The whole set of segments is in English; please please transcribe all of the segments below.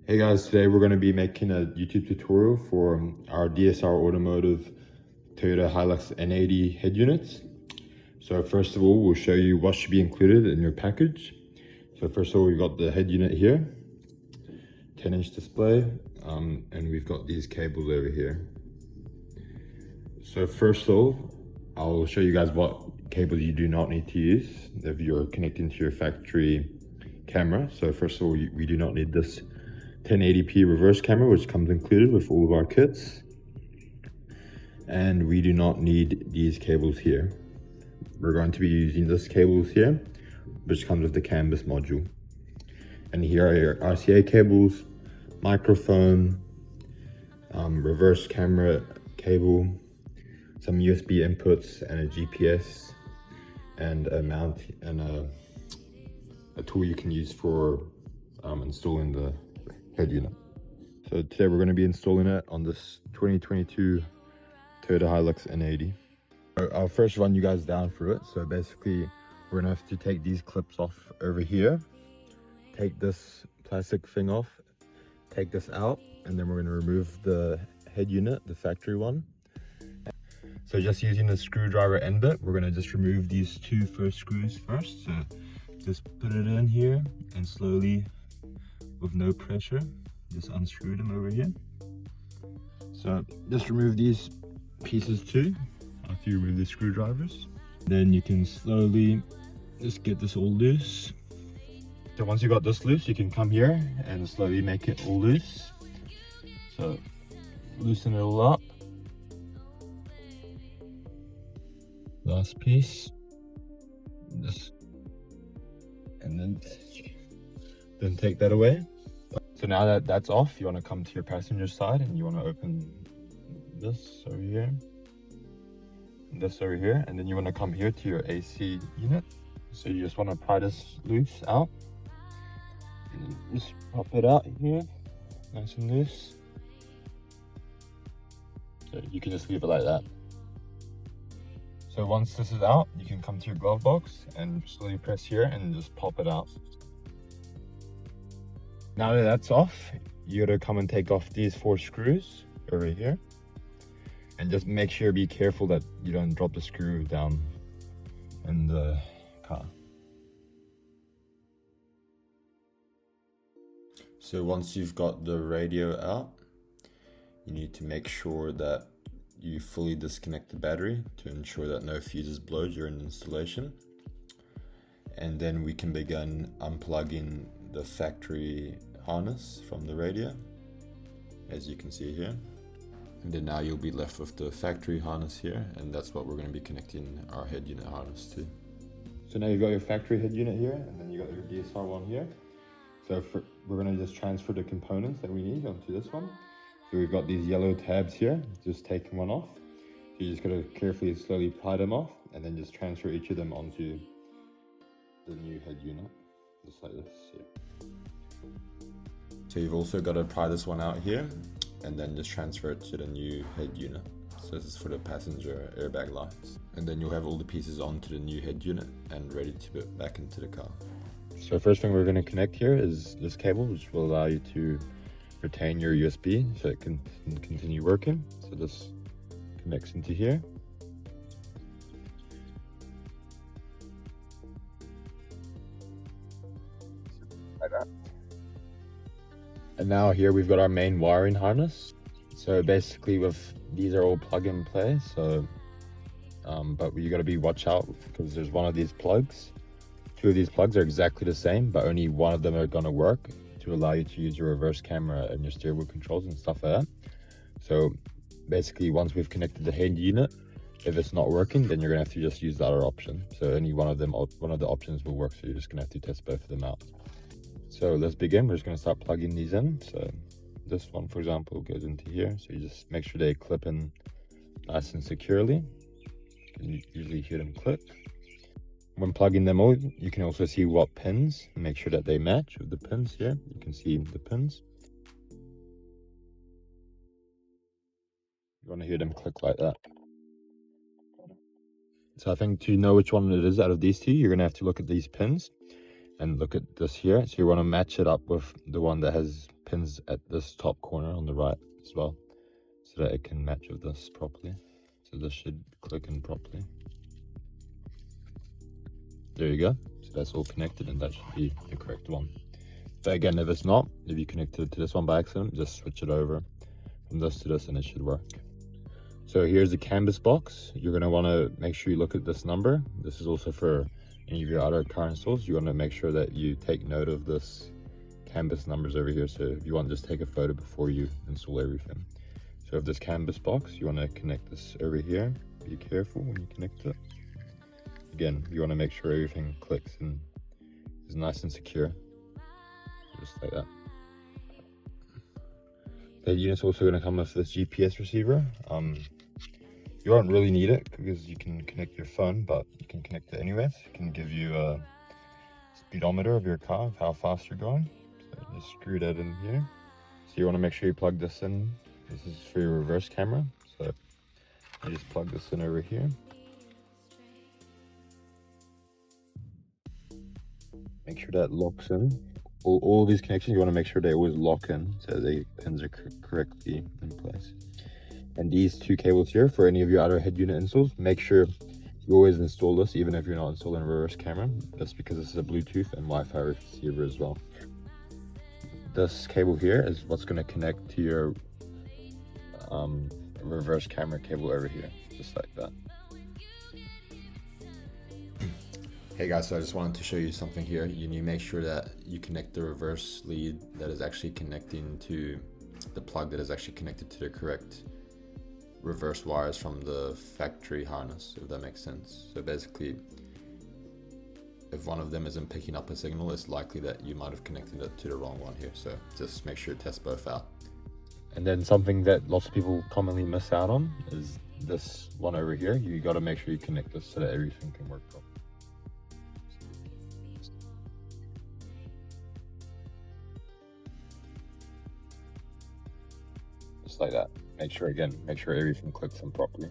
Hey guys, today we're going to be making a YouTube tutorial for our DSR Automotive Toyota Hilux N80 head units. So first of all, we'll show you what should be included in your package. So first of all, we've got the head unit here, 10-inch display, and we've got these cables over here. So first of all, I'll show you guys what cables you do not need to use if you're connecting to your factory camera. So first of all, we do not need this 1080p reverse camera, which comes included with all of our kits, and we do not need these cables here. We're going to be using this cables here, which comes with the canvas module. And here are your RCA cables, microphone, reverse camera cable, some USB inputs, and a GPS, and a mount, and a tool you can use for installing the head unit. So today we're going to be installing it on this 2022 Toyota Hilux N80. I'll first run you guys down through it. So basically we're going to have to take these clips off over here, take this plastic thing off, take this out, and then we're going to remove the head unit, the factory one. So just using the screwdriver end bit, we're going to just remove these two first screws first. So just put it in here and slowly, with no pressure, just unscrew them over here. So just remove these pieces too after you remove the screwdrivers. Then you can slowly just get this all loose. So once you got this loose, you can come here and slowly make it all loose. So loosen it all up. Last piece. Just, and then take that away. So now that that's off, you want to come to your passenger side and you want to open this over here, and this over here, and then you want to come here to your AC unit. So you just want to pry this loose out, and then just pop it out here, nice and loose. So you can just leave it like that. So once this is out, you can come to your glove box and slowly press here and just pop it out. Now that that's off, you gotta come and take off these 4 screws over here, and just make sure, be careful that you don't drop the screw down in the car. So once you've got the radio out, you need to make sure that you fully disconnect the battery to ensure that no fuses blow during installation. And then we can begin unplugging the factory harness from the radio, as you can see here. And then now you'll be left with the factory harness here, and that's what we're going to be connecting our head unit harness to. So now you've got your factory head unit here, and then you got your DSR one here. So we're going to just transfer the components that we need onto this one. So we've got these yellow tabs here, just taking one off. So you just got to carefully, slowly pry them off, and then just transfer each of them onto the new head unit, just like this here. So you've also got to pry this one out here, and then just transfer it to the new head unit. So this is for the passenger airbag lights. And then you'll have all the pieces onto the new head unit and ready to put back into the car. So first thing we're going to connect here is this cable, which will allow you to retain your USB so it can continue working. So this connects into here. Like that. And now here we've got our main wiring harness. So basically these are all plug and play. So, but you got to watch out because there's one of these plugs. 2 of these plugs are exactly the same, but only one of them are going to work to allow you to use your reverse camera and your steering wheel controls and stuff like that. So basically once we've connected the head unit, if it's not working, then you're going to have to just use the other option. So only one of the options will work. So you're just going to have to test both of them out. So let's begin. We're just going to start plugging these in. So this one, for example, goes into here. So you just make sure they clip in nice and securely. You can usually hear them click. When plugging them all, you can also see what pins, make sure that they match with the pins here. You can see the pins. You want to hear them click like that. So I think to know which one it is out of these 2, you're going to have to look at these pins and look at this here. So you want to match it up with the one that has pins at this top corner on the right as well, so that it can match with this properly. So this should click in properly. There you go. So that's all connected, and that should be the correct one. But again, if it's not, if you connected it to this one by accident, just switch it over from this to this and it should work. So here's the canvas box. You're going to want to make sure you look at this number. This is also for any of your other car installs. You want to make sure that you take note of this canvas numbers over here. So if you want, just take a photo before you install everything. So if this canvas box, you want to connect this over here. Be careful when you connect it. Again, you want to make sure everything clicks and is nice and secure. Just like that. The unit's also going to come with this GPS receiver. You won't really need it because you can connect your phone, but you can connect it anyways. It can give you a speedometer of your car, of how fast you're going. So just screw that in here. So you want to make sure you plug this in. This is for your reverse camera. So you just plug this in over here. Make sure that locks in. All these connections, you want to make sure they always lock in so the pins are correctly in place. And these two cables here, for any of your other head unit installs, make sure you always install this even if you're not installing a reverse camera. That's because this is a Bluetooth and Wi-Fi receiver as well. This cable here is what's going to connect to your reverse camera cable over here, just like that. Hey guys, so I just wanted to show you something here. You need to make sure that you connect the reverse lead that is actually connecting to the plug that is actually connected to the correct reverse wires from the factory harness, if that makes sense. So basically, if one of them isn't picking up a signal, it's likely that you might have connected it to the wrong one here. So just make sure to test both out. And then something that lots of people commonly miss out on is this one over here. You got to make sure you connect this so that everything can work properly. Just like that. Make sure everything clicks in properly.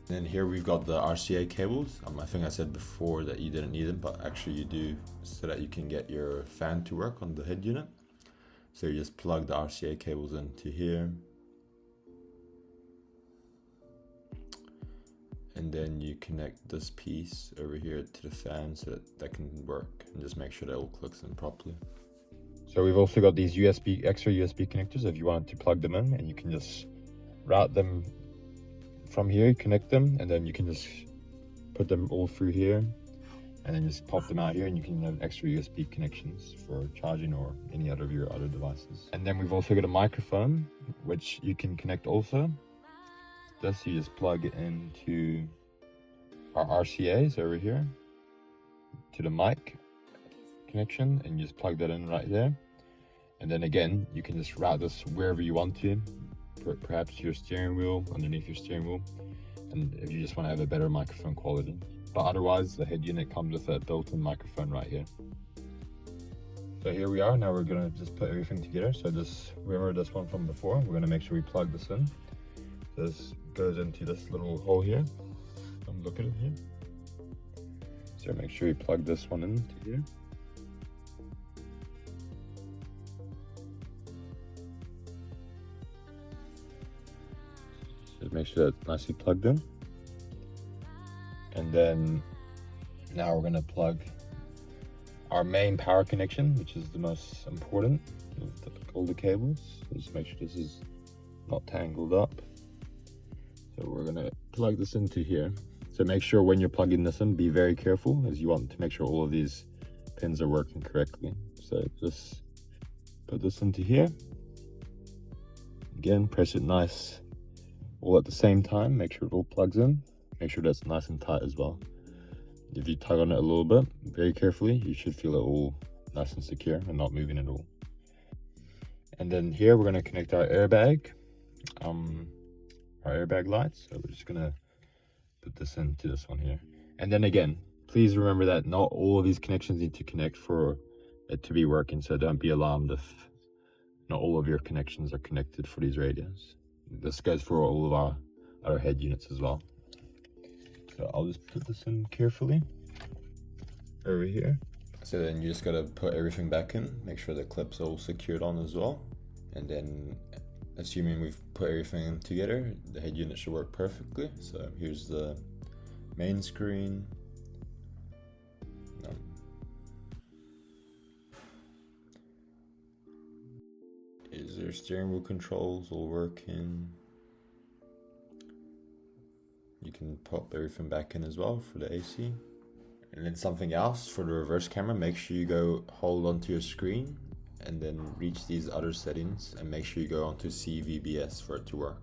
And here we've got the RCA cables. I think I said before that you didn't need them, but actually you do, so that you can get your fan to work on the head unit. So you just plug the RCA cables into here. And then you connect this piece over here to the fan so that can work, and just make sure that all clicks in properly. So we've also got these extra USB connectors if you want to plug them in, and you can just route them from here, connect them, and then you can just put them all through here and then just pop them out here, and you can have extra USB connections for charging or any other of your other devices. And then we've also got a microphone which you can connect also. This you just plug it into our RCAs over here to the mic connection, and you just plug that in right there. And then again, you can just route this wherever you want to, perhaps your steering wheel, underneath your steering wheel, and if you just want to have a better microphone quality. But otherwise, the head unit comes with a built-in microphone right here. So here we are. Now we're gonna just put everything together. So this, remember this one from before, we're gonna make sure we plug this in. This goes into this little hole here. Look at it here. So make sure you plug this one into here. Just make sure that's nicely plugged in. And then now we're going to plug our main power connection, which is the most important of all the cables. Just make sure this is not tangled up. So we're going to plug this into here. So make sure when you're plugging this in, be very careful, as you want to make sure all of these pins are working correctly. So just put this into here. Again, press it nice all at the same time. Make sure it all plugs in. Make sure that's nice and tight as well. If you tug on it a little bit, very carefully, you should feel it all nice and secure and not moving at all. And then here we're going to connect our airbag lights. So we're just going to put this into this one here. And then again, please remember that not all of these connections need to connect for it to be working. So don't be alarmed if not all of your connections are connected for these radios. This goes for all of our other head units as well. So I'll just put this in carefully over here. So then you just gotta put everything back in, make sure the clips are all secured on as well. And then assuming we've put everything in together, the head unit should work perfectly. So here's the main screen. Is there steering wheel controls all working? You can pop everything back in as well for the AC. And then something else for the reverse camera, make sure you go hold onto your screen and then reach these other settings and make sure you go onto CVBS for it to work.